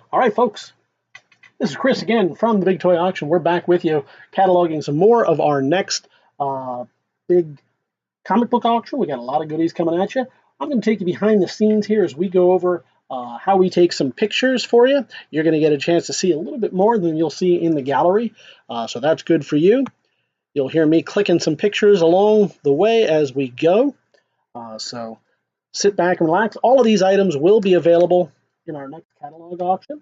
All right, folks, this is Chris again from the Big Toy Auction. We're back with you, cataloging some more of our next big comic book auction. We got a lot of goodies coming at you. I'm going to take you behind the scenes here as we go over how we take some pictures for you. You're going to get a chance to see a little bit more than you'll see in the gallery, so that's good for you. You'll hear me clicking some pictures along the way as we go. So sit back and relax. All of these items will be available in our next catalog auction.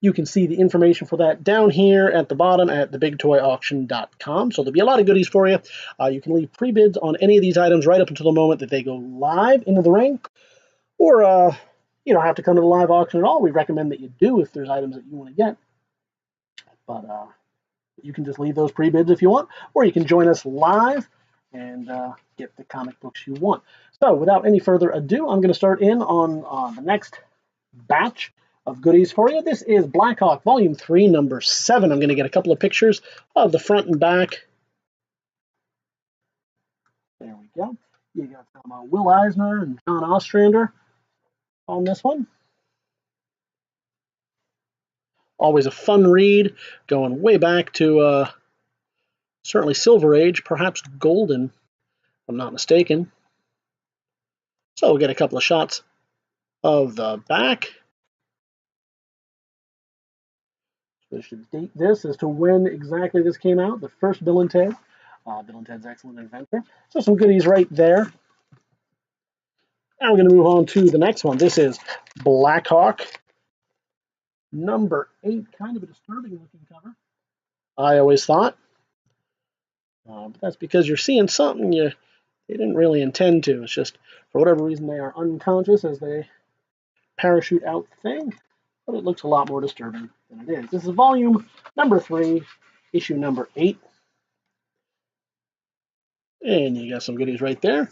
You can see the information for that down here at the bottom at TheBigToyAuction.com. So there'll be a lot of goodies for you. You can leave pre-bids on any of these items right up until the moment that they go live into the ring. Or you don't have to come to the live auction at all. We recommend that you do if there's items that you want to get. But you can just leave those pre-bids if you want, or you can join us live and get the comic books you want. So without any further ado, I'm going to start in on the next batch of goodies for you. This is Blackhawk Volume 3, Number 7. I'm going to get a couple of pictures of the front and back. There we go. You got some Will Eisner and John Ostrander on this one. Always a fun read, going way back to certainly Silver Age, perhaps Golden, if I'm not mistaken. So we'll get a couple of shots of the back. So I should date this as to when exactly this came out. The first Bill and Ted. Bill and Ted's Excellent Adventure. So some goodies right there. Now we're going to move on to the next one. This is Blackhawk Number 8. Kind of a disturbing looking cover, I always thought. But that's because you're seeing something they didn't really intend to. It's just, for whatever reason, they are unconscious as they parachute out the thing. But it looks a lot more disturbing than it is. This is volume number 3, issue number 8. And you got some goodies right there.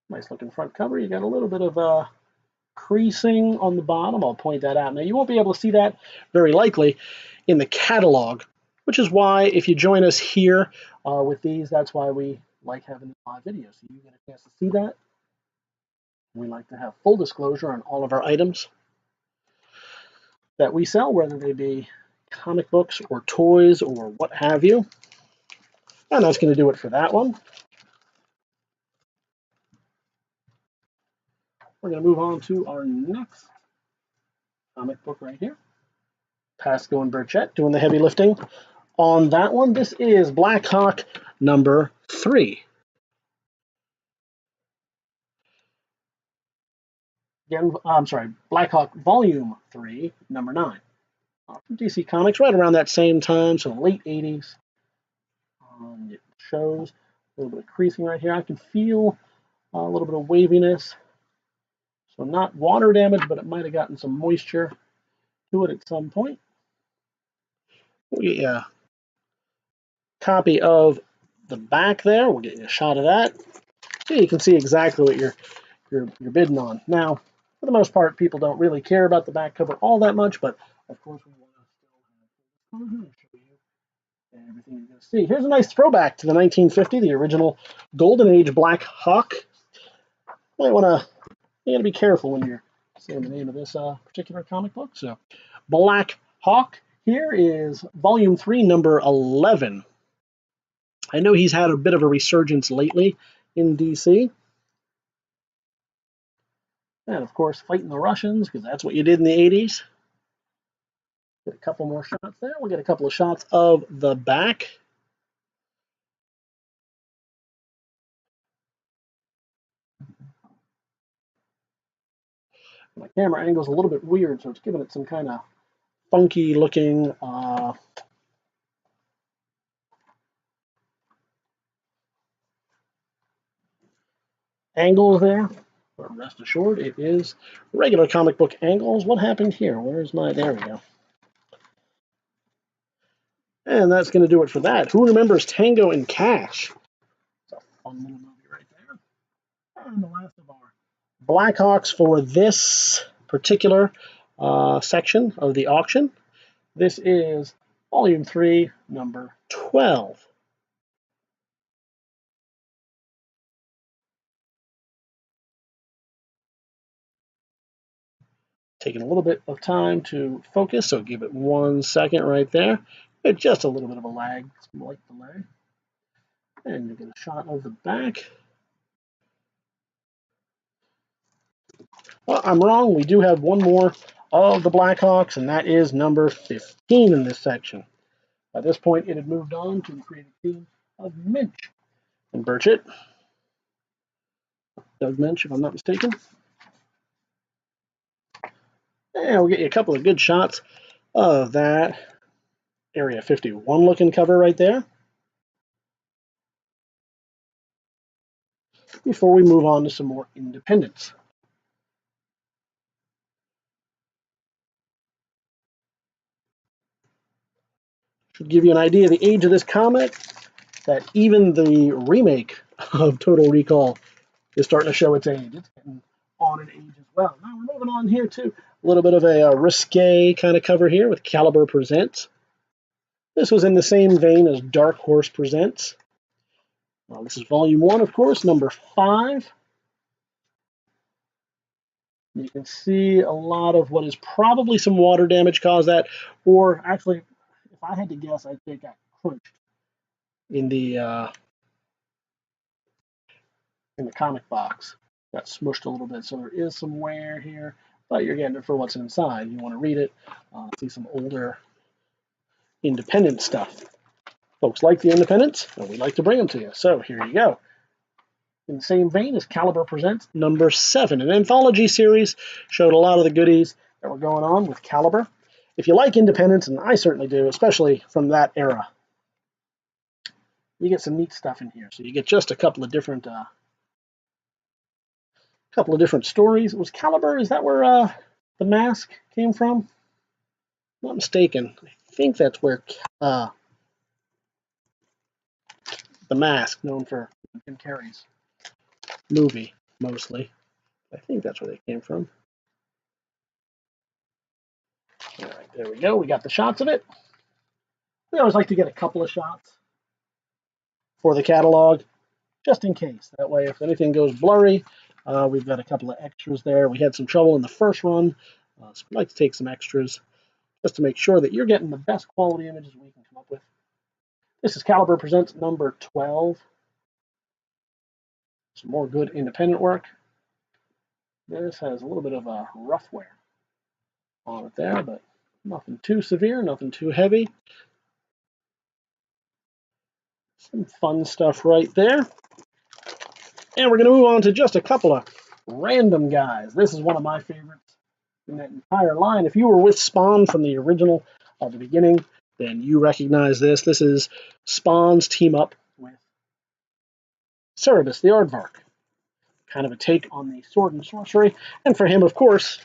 Nice looking front cover. You got a little bit of creasing on the bottom. I'll point that out. Now, you won't be able to see that very likely in the catalog, which is why if you join us here with these, that's why we like having live videos. So you get a chance to see that. We like to have full disclosure on all of our items that we sell, whether they be comic books or toys or what have you. And that's going to do it for that one. We're going to move on to our next comic book right here. Pasco and Burchett doing the heavy lifting on that one. This is Blackhawk number 3. Again, I'm sorry, Blackhawk Volume 3, number 9. From DC Comics, right around that same time, so late 80s. It shows a little bit of creasing right here. I can feel a little bit of waviness. So not water damage, but it might have gotten some moisture to it at some point. We'll get you a copy of the back there. We'll get you a shot of that. So you can see exactly what you're bidding on. Now, for the most part, people don't really care about the back cover all that much, but of course we want to still have show you everything you're going to see. Here's a nice throwback to the 1950, the original Golden Age Black Hawk. You got to be careful when you're saying the name of this particular comic book. So, Black Hawk here is Volume 3, Number 11. I know he's had a bit of a resurgence lately in DC. And, of course, fighting the Russians, because that's what you did in the 80s. Get a couple more shots there. We'll get a couple of shots of the back. My camera angle is a little bit weird, so it's giving it some kind of funky looking angles there. But rest assured, it is regular comic book angles. What happened here? Where's my... There we go. And that's going to do it for that. Who remembers Tango and Cash? It's a fun little movie right there. And the last of our Blackhawks for this particular section of the auction. This is Volume 3, Number 12. taking a little bit of time to focus, so give it 1 second right there. It's just a little bit of a lag, like delay. And you get a shot of the back. Well, I'm wrong. We do have one more of the Blackhawks, and that is number 15 in this section. By this point, it had moved on to the creative team of Minch and Burchett. Doug Minch, if I'm not mistaken. And we'll get you a couple of good shots of that Area 51 looking cover right there. Before we move on to some more independents. Should give you an idea of the age of this comic, that even the remake of Total Recall is starting to show its age. It's getting on in age as well. Now we're moving on here to a little bit of a risque kind of cover here with Caliber Presents. This was in the same vein as Dark Horse Presents. Well, this is volume 1, of course, number 5. You can see a lot of what is probably some water damage caused that, or actually, if I had to guess, I'd say it got crunched in the comic box. Got smushed a little bit, so there is some wear here, but you're getting it for what's inside. You want to read it, see some older independent stuff. Folks like the independents, and we like to bring them to you. So here you go. In the same vein as Caliber Presents number 7, an anthology series, showed a lot of the goodies that were going on with Caliber. If you like independents, and I certainly do, especially from that era, you get some neat stuff in here. So you get just a couple of different stories. It was Caliber, is that where the mask came from? I'm not mistaken. I think that's where the mask, known for Jim Carrey's movie mostly. I think that's where they came from. All right, there we go. We got the shots of it. We always like to get a couple of shots for the catalog, just in case. That way, if anything goes blurry, we've got a couple of extras there. We had some trouble in the first run, so we'd like to take some extras just to make sure that you're getting the best quality images we can come up with. This is Caliber Presents number 12. Some more good independent work. This has a little bit of a rough wear on it there, but nothing too severe, nothing too heavy. Some fun stuff right there. And we're going to move on to just a couple of random guys. This is one of my favorites in that entire line. If you were with Spawn from the original at the beginning, then you recognize this. This is Spawn's team up with Cerebus the Aardvark. Kind of a take on the sword and sorcery. And for him, of course,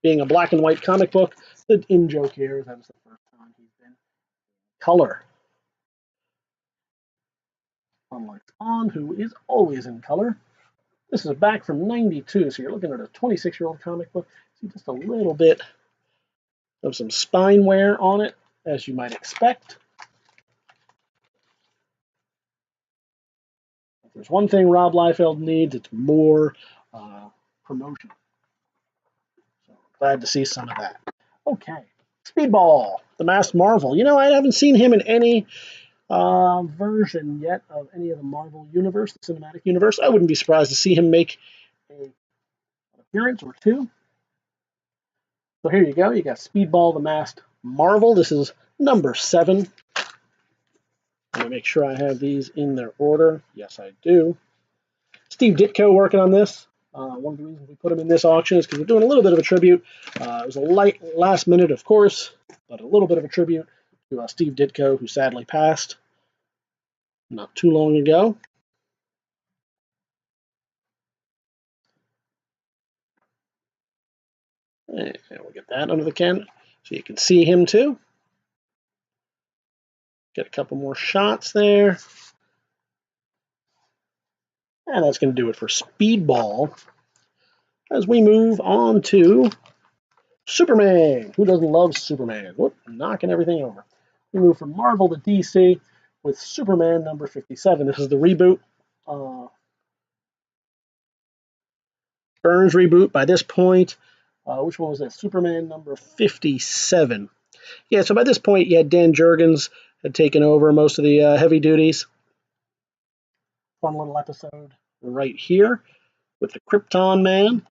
being a black and white comic book, the in-joke here is that was the first time he's been in color. Unlike Spawn, who is always in color. This is back from '92, so you're looking at a 26-year-old comic book. See just a little bit of some spine wear on it, as you might expect. If there's one thing Rob Liefeld needs, it's more promotion. So glad to see some of that. Okay, Speedball, the Masked Marvel. You know, I haven't seen him in any version yet of any of the Marvel universe, the cinematic universe. I wouldn't be surprised to see him make an appearance or two. So here you go. You got Speedball, the Masked Marvel. This is number 7. Let me make sure I have these in their order. Yes, I do. Steve Ditko working on this. One of the reasons we put him in this auction is because we're doing a little bit of a tribute. It was a light last minute, of course, but a little bit of a tribute to Steve Ditko, who sadly passed not too long ago. And we'll get that under the can so you can see him too. Get a couple more shots there. And that's going to do it for Speedball. As we move on to Superman. Who doesn't love Superman? Whoop, knocking everything over. We move from Marvel to DC with Superman number 57. This is the reboot. Burns reboot by this point. Which one was that? Superman number 57. Yeah, so by this point, yeah, Dan Jurgens had taken over most of the heavy duties. Fun little episode right here with the Krypton Man.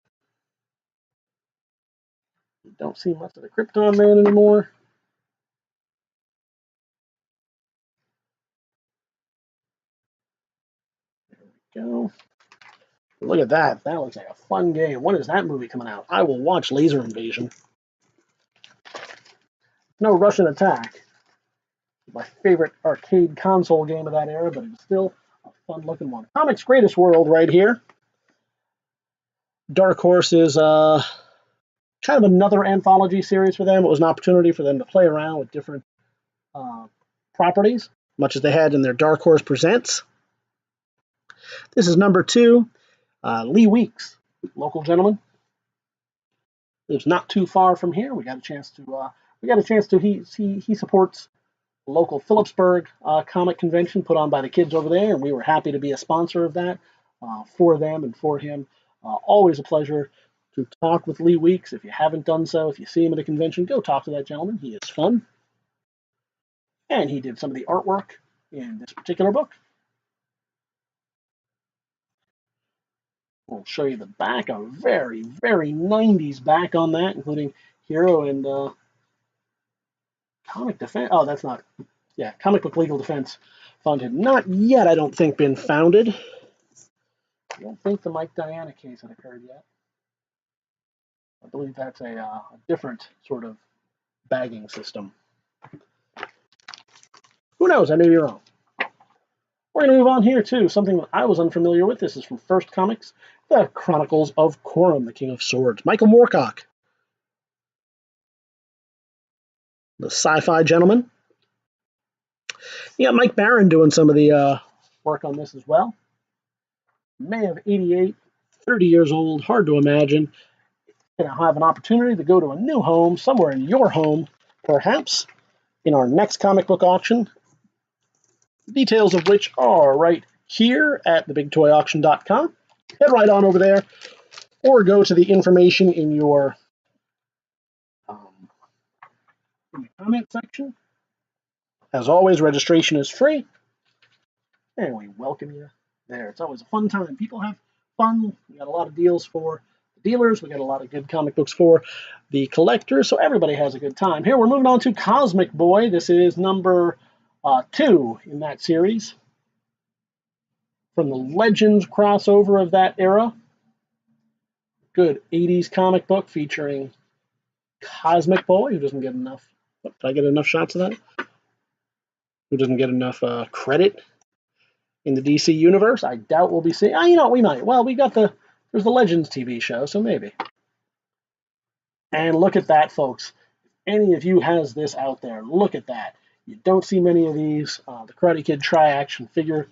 You don't see much of the Krypton Man anymore. There we go. Look at that. That looks like a fun game. When is that movie coming out? I will watch Laser Invasion. No Russian Attack. My favorite arcade console game of that era, but it's still a fun-looking one. Comics Greatest World right here. Dark Horse is kind of another anthology series for them. It was an opportunity for them to play around with different properties, much as they had in their Dark Horse Presents. This is number 2. Lee Weeks, local gentleman, lives not too far from here. We got a chance to. He supports the local Phillipsburg comic convention put on by the kids over there, and we were happy to be a sponsor of that for them and for him. Always a pleasure to talk with Lee Weeks. If you haven't done so, if you see him at a convention, go talk to that gentleman. He is fun, and he did some of the artwork in this particular book. We'll show you the back, a very, very 90s back on that, including Hero and Comic Defense. Oh, that's not, yeah, Comic Book Legal Defense Fund had not yet, I don't think, been founded. I don't think the Mike Diana case had occurred yet. I believe that's a different sort of bagging system. Who knows? I may be wrong. We're going to move on here to something that I was unfamiliar with. This is from First Comics, The Chronicles of Corum, the King of Swords. Michael Moorcock, the sci-fi gentleman. You got Mike Barron doing some of the work on this as well. May of '88, 30 years old, hard to imagine. Going to have an opportunity to go to a new home, somewhere in your home, perhaps, in our next comic book auction. Details of which are right here at TheBigToyAuction.com. Head right on over there, or go to the information in your in the comment section. As always, registration is free, and we welcome you there. It's always a fun time. People have fun. We got a lot of deals for the dealers. We got a lot of good comic books for the collectors, so everybody has a good time. Here we're moving on to Cosmic Boy. This is number 2 in that series. From the Legends crossover of that era. Good 80s comic book featuring Cosmic Boy, who doesn't get enough. Did I get enough shots of that? Who doesn't get enough credit in the DC universe? I doubt we'll be seeing. You know, we might. Well, there's the Legends TV show, so maybe. And look at that, folks. If any of you has this out there, look at that. You don't see many of these. The Karate Kid Tri-Action figure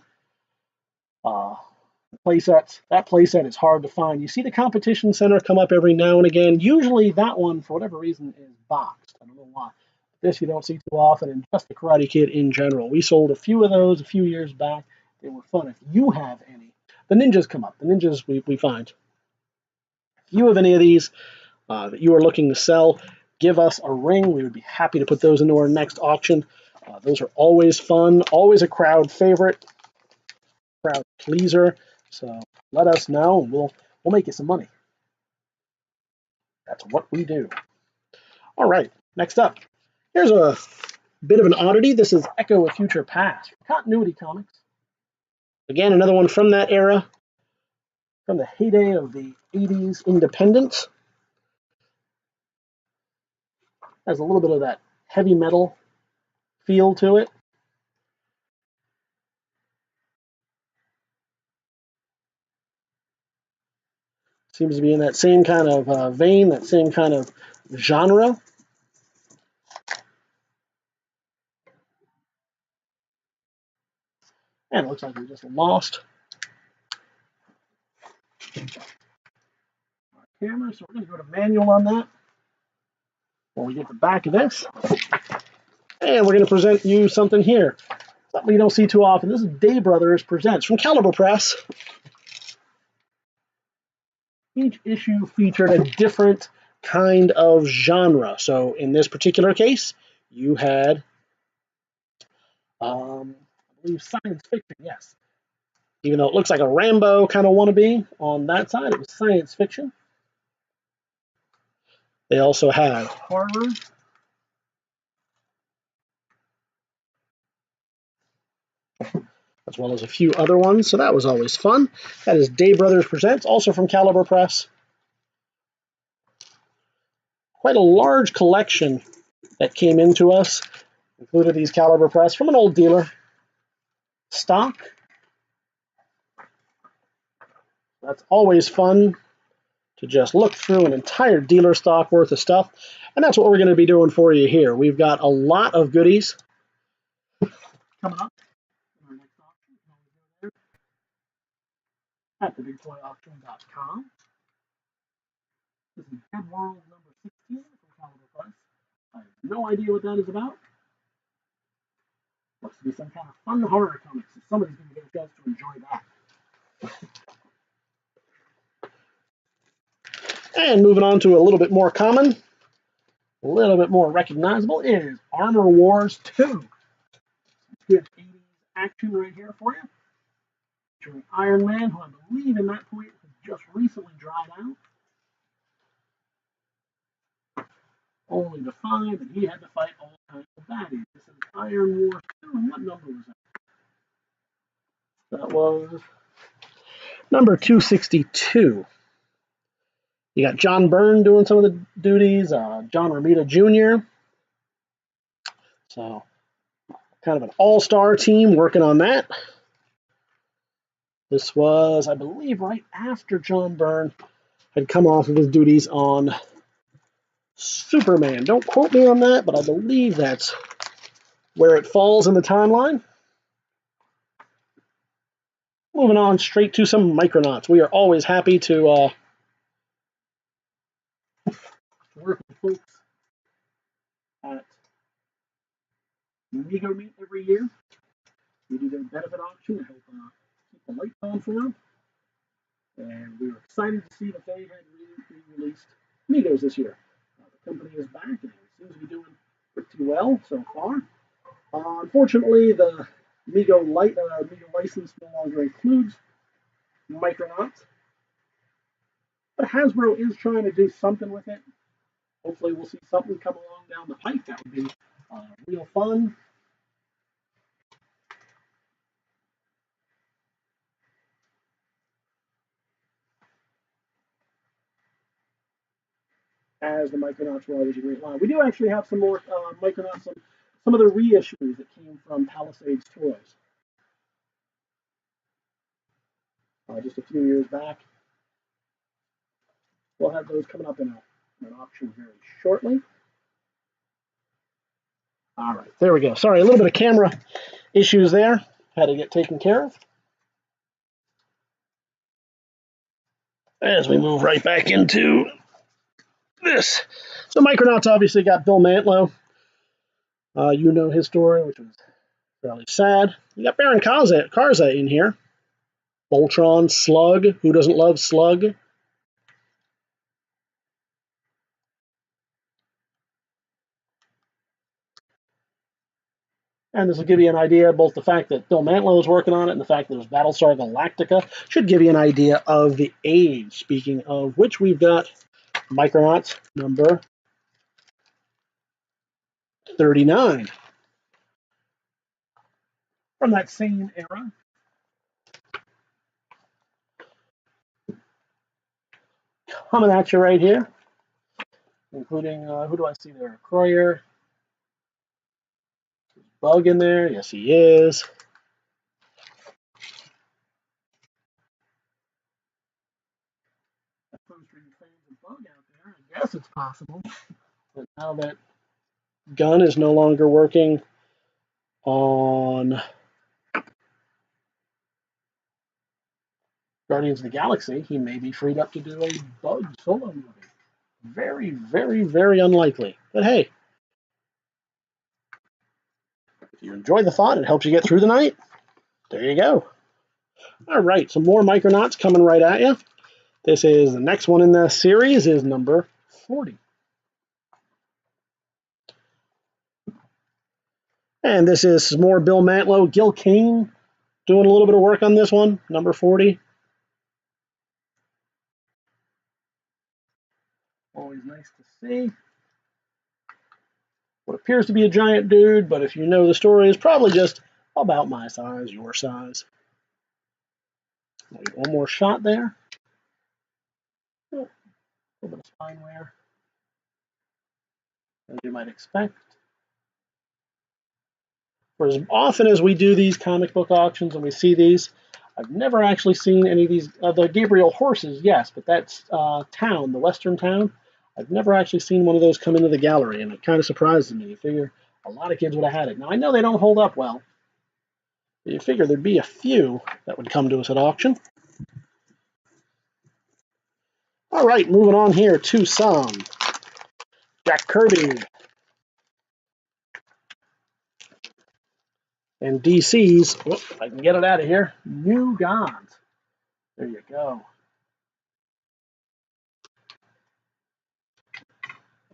playsets. That playset is hard to find. You see the competition center come up every now and again. Usually that one, for whatever reason, is boxed. I don't know why. This you don't see too often, and just the Karate Kid in general. We sold a few of those a few years back. They were fun. If you have any, the ninjas come up. The ninjas we find. If you have any of these that you are looking to sell, give us a ring. We would be happy to put those into our next auction. Those are always fun, always a crowd favorite, crowd pleaser. So let us know, and we'll make you some money. That's what we do. All right, next up, here's a bit of an oddity. This is Echo of Future Past, Continuity Comics. Again, another one from that era, from the heyday of the 80s independence. Has a little bit of that heavy metal feel to it. Seems to be in that same kind of vein, that same kind of genre. And it looks like we just lost our camera, so we're going to go to manual on that when we get the back of this. And we're going to present you something here. Something you don't see too often. This is Day Brothers Presents from Caliber Press. Each issue featured a different kind of genre. So in this particular case, you had, I believe, science fiction, yes. Even though it looks like a Rambo kind of wannabe on that side, it was science fiction. They also had horror. As well as a few other ones, so that was always fun. That is Day Brothers Presents, also from Caliber Press. Quite a large collection that came into us, included these Caliber Press from an old dealer. Stock. That's always fun to just look through an entire dealer stock worth of stuff, and that's what we're going to be doing for you here. We've got a lot of goodies coming up in our next auction at TheBigToyAuction.com. This is Dead World number 16 from Caliber Press. I have no idea what that is about. Looks to be some kind of fun horror comics, so somebody's going to get a chance to enjoy that. And moving on to a little bit more common, a little bit more recognizable, is Armor Wars 2. Good 80s action right here for you. Featuring Iron Man, who I believe in that point has just recently dried out. Only to find that he had to fight all kinds of baddies. This is Iron Wars 2, and what number was that? That was number 262. You got John Byrne doing some of the duties, John Romita Jr. So, kind of an all-star team working on that. This was, I believe, right after John Byrne had come off of his duties on Superman. Don't quote me on that, but I believe that's where it falls in the timeline. Moving on straight to some Micronauts. We are always happy to work with folks at Mego Meet every year. We do their benefit auction to help keep the lights on for them. And we were excited to see that they had re-released Megos this year. The company is back and it seems to be doing pretty well so far. Unfortunately, the Mego license no longer includes Micronauts. But Hasbro is trying to do something with it. Hopefully we'll see something come along down the pike. That would be real fun. As the Micronauts were always a great line. We do actually have some more Micronauts, some of the reissues that came from Palisades Toys. Just a few years back. We'll have those coming up in an auction very shortly. All right, there we go. Sorry, a little bit of camera issues there. Had to get taken care of. As we move right back into this. So Micronauts obviously got Bill Mantlo. You know his story, which was fairly sad. You got Baron Karza in here. Voltron, Slug. Who doesn't love Slug? And this will give you an idea, both the fact that Bill Mantlo is working on it and the fact that there's Battlestar Galactica should give you an idea of the age. Speaking of which, we've got Micronauts number 39. From that same era. Coming at you right here, including, who do I see there? Croyer. Bug in there. Yes, he is. Bug out there. I guess it's possible. But now that Gunn is no longer working on Guardians of the Galaxy, he may be freed up to do a Bug solo movie. Very, very, very unlikely. But hey, if you enjoy the thought, it helps you get through the night. There you go. All right, some more Micronauts coming right at you. This is the next one in the series is number 40. And this is some more Bill Mantlo, Gil Kane doing a little bit of work on this one, number 40. Always nice to see. What appears to be a giant dude, but if you know the story, is probably just about my size, your size. One more shot there. A little bit of spine wear, as you might expect. For as often as we do these comic book auctions and we see these, I've never actually seen any of these. The Gabriel horses, yes, but that's town, the western town. I've never actually seen one of those come into the gallery, and it kind of surprises me. You figure a lot of kids would have had it. Now, I know they don't hold up well. But you figure there'd be a few that would come to us at auction. All right, moving on here to some Jack Kirby and DC's, if I can get it out of here, New Gods. There you go.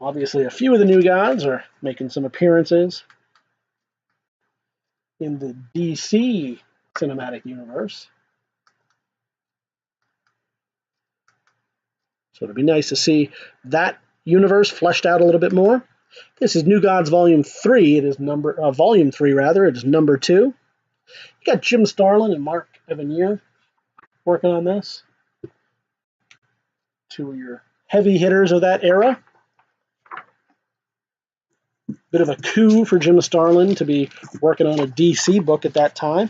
Obviously, a few of the New Gods are making some appearances in the DC cinematic universe. So it'd be nice to see that universe fleshed out a little bit more. This is New Gods Volume 3. It is Volume 3, rather. It is number 2. You got Jim Starlin and Mark Evanier working on this. Two of your heavy hitters of that era. Bit of a coup for Jim Starlin to be working on a DC book at that time.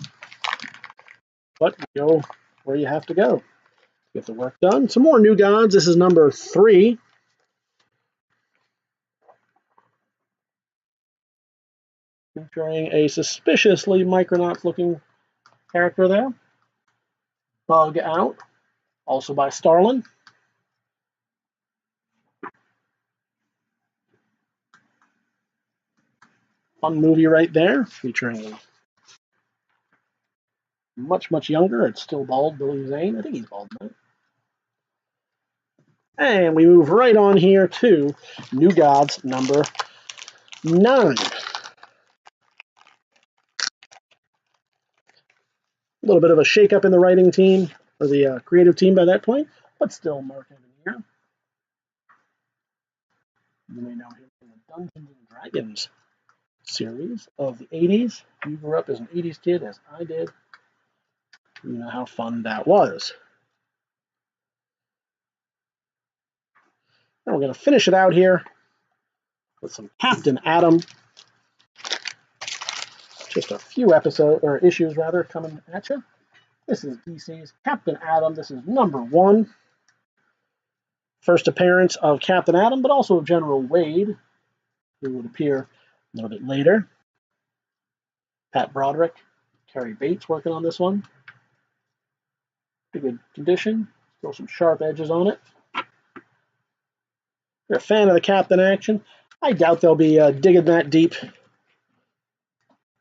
But you go where you have to go. Get the work done. Some more New Gods. This is number 3. Featuring a suspiciously Micronauts-looking character there. Bug Out, also by Starlin. Fun movie right there, featuring much, much younger. It's still bald, Billy Zane. I think he's bald now. And we move right on here to New Gods number 9. A little bit of a shakeup in the writing team, or the creative team by that point, but still Mark Evanier. You may know him from the Dungeons and Dragons series of the 80s. You grew up as an 80s kid, as I did. You know how fun that was. And we're going to finish it out here with some Captain Atom. Just a few issues coming at you. This is DC's Captain Atom. This is number 1. First appearance of Captain Atom, but also of General Wade, who would appear a little bit later. Pat Broderick, Terry Bates working on this one. Pretty good condition. Still some sharp edges on it. If you're a fan of the Captain action, I doubt they'll be digging that deep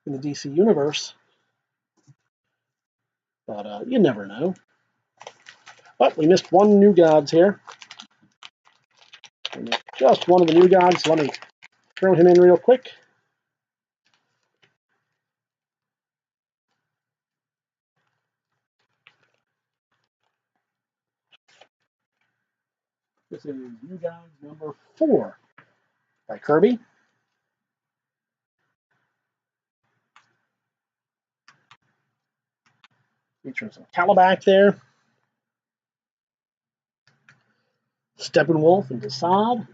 in the DC universe. But you never know. But we missed one New Gods here. Just one of the New Gods. Let me throw him in real quick. This is New Gods number 4 by Kirby. Featuring some Calabac there. Steppenwolf and Desaad.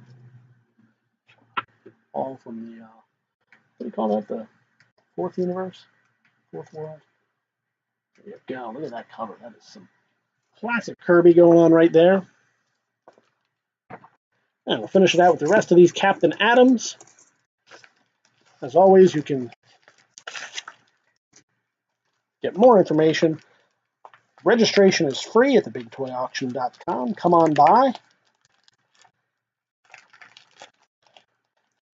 All from the, what do you call that? The 4th universe? 4th world? There you go. Look at that cover. That is some classic Kirby going on right there. And we'll finish it out with the rest of these Captain Atoms. As always, you can get more information. Registration is free at TheBigToyAuction.com. Come on by.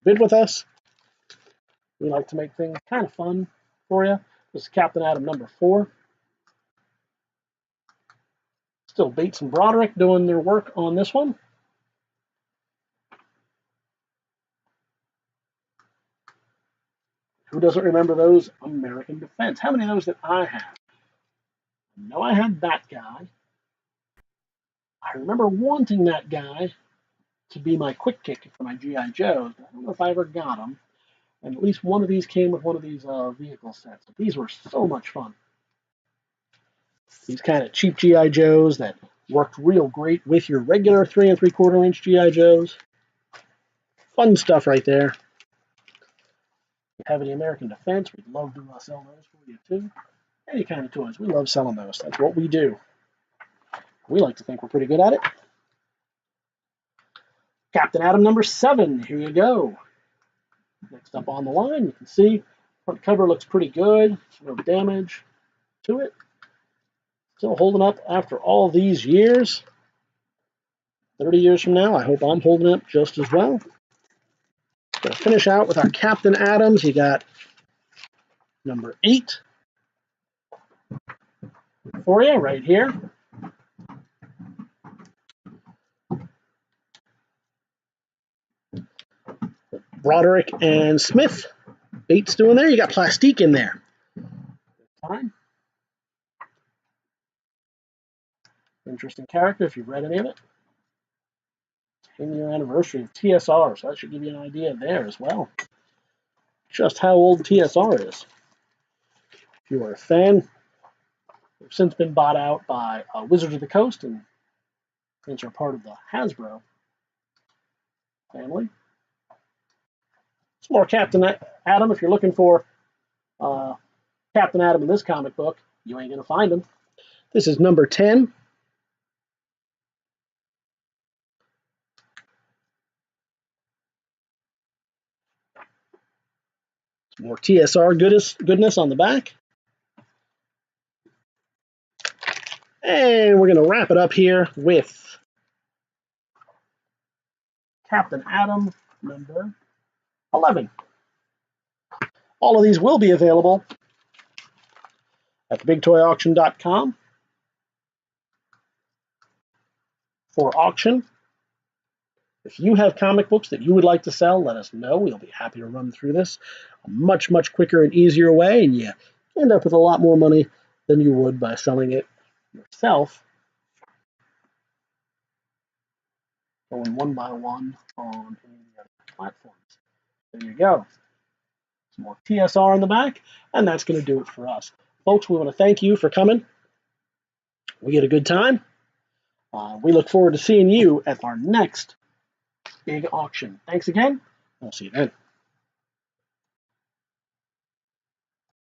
Bid with us. We like to make things kind of fun for you. This is Captain Atom number 4. Still Bates and Broderick doing their work on this one. Who doesn't remember those American Defense? How many of those did I have? I know I had that guy. I remember wanting that guy to be my quick ticket for my G.I. Joes, but I don't know if I ever got him. And at least one of these came with one of these vehicle sets. These were so much fun. These kind of cheap G.I. Joes that worked real great with your regular 3 3/4 inch G.I. Joes. Fun stuff right there. If you have any American Defense, we'd love to sell those for you too. Any kind of toys, we love selling those. That's what we do. We like to think we're pretty good at it. Captain Atom number 7, here you go. Next up on the line, you can see front cover looks pretty good. No damage to it. Still holding up after all these years. 30 years from now, I hope I'm holding up just as well. Going to finish out with our Captain Atoms. You got number 8 for you right here. Broderick and Smith. Bates doing there. You got Plastique in there. Fine. Interesting character if you've read any of it. 10-year anniversary of TSR, so that should give you an idea there as well. Just how old TSR is. If you are a fan, they've since been bought out by Wizards of the Coast and since are part of the Hasbro family. Some more Captain Atom. If you're looking for Captain Atom in this comic book, you ain't going to find him. This is number 10. Some more TSR goodness on the back. And we're going to wrap it up here with Captain Atom number 11. All of these will be available at TheBigToyAuction.com for auction. If you have comic books that you would like to sell, let us know. We'll be happy to run through this a much, much quicker and easier way, and you end up with a lot more money than you would by selling it yourself, going one by one on any of the other platforms. There you go. Some more TSR in the back, and that's going to do it for us. Folks, we want to thank you for coming. We had a good time. We look forward to seeing you at our next big auction. Thanks again. We'll see you then.